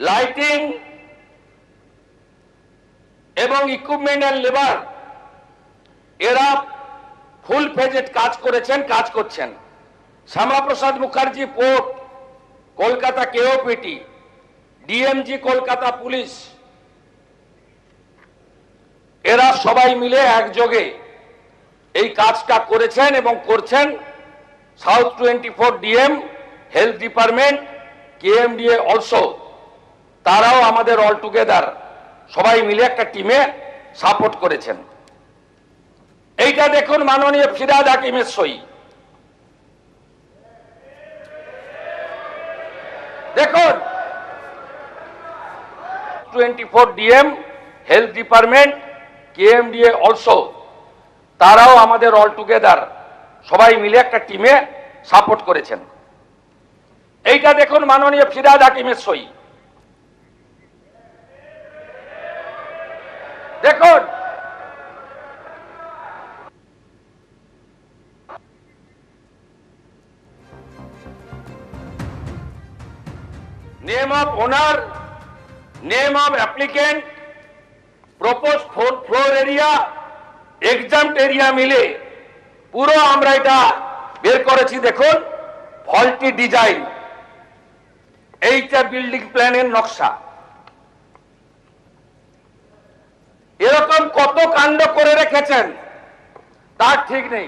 Lighting এবং equipment and labour এরা ফুল phased কাজ করছেন। Shyama Prasad Mukherjee port, Kolkata KOPT, DMG Kolkata police, এরা সবাই মিলে একযোগে এই কাজটা করেছেন এবং করছেন। South 24 DM, health department, KMDA also, তারাও আমাদের অল টুগেদার সবাই মিলে একটা টিমে সাপোর্ট করেছেন। এইটা দেখুন মাননীয় ফিরহাদ হাকিমের সই। দেখুন 24 DM, health department, KMDA also, তারাও আমাদের অল টুগেদার সবাই মিলে একটা টিমে সাপোর্ট করেছেন। এইটা দেখুন মাননীয় ফিরহাদ হাকিমের সই। দেখুন name of owner, name of applicant, propose floor area, exempt area মিলে পুরো আমরা এটা বের করেছি। দেখুন ফল্টি ডিজাইন, এইটা বিল্ডিং প্ল্যানের নকশা। এরকম কত কাণ্ড করে রেখেছেন তার ঠিক নেই।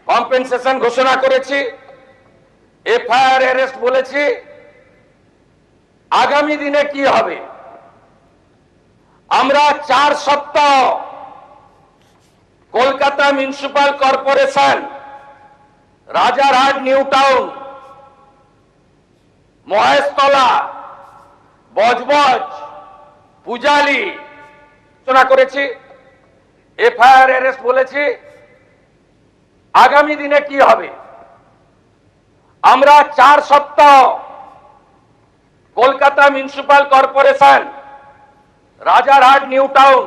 কম্পেনসেশন ঘোষণা করেছি, এফআইআর অ্যারেস্ট বলেছি। আগামী দিনে কি হবে? আমরা 4 সপ্তাহ Kolkata municipal corporation, Rajarhat new town, Maheshtala, Budge Budge, Pujali ঘোষণা করেছি, এফআইআর অ্যারেস্ট বলেছি। আগামী দিনে কি হবে? আমরা 4 সপ্তাহ Kolkata municipal corporation, Rajarhat new town,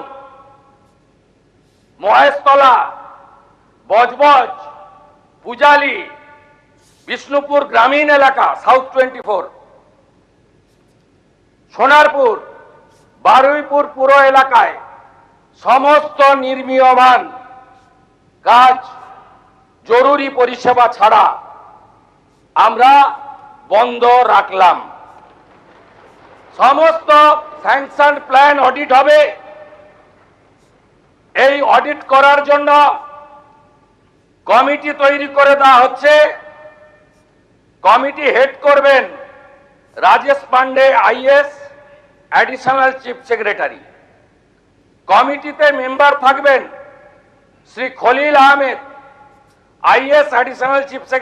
Maheshtala, Budge Budge, Pujali, Bishnupur গ্রামীণ এলাকা, সাউথ 24, সোনারপুর, বারুইপুর পুর এলাকায় সমস্ত নির্মীয়মান কাজ জরুরি পরিষেবা ছাড়া আমরা বন্ধ রাখলাম। সমস্ত স্যাংশন প্ল্যান অডিট হবে। এই অডিট করার জন্য কমিটি তৈরি করে দেওয়া হচ্ছে। কমিটি হেড করবেন Rajesh Pandey IAS, additional chief secretary. কমিটিতে মেম্বার থাকবেন Shri Khalil Ahmed IAS, additional chief secretary.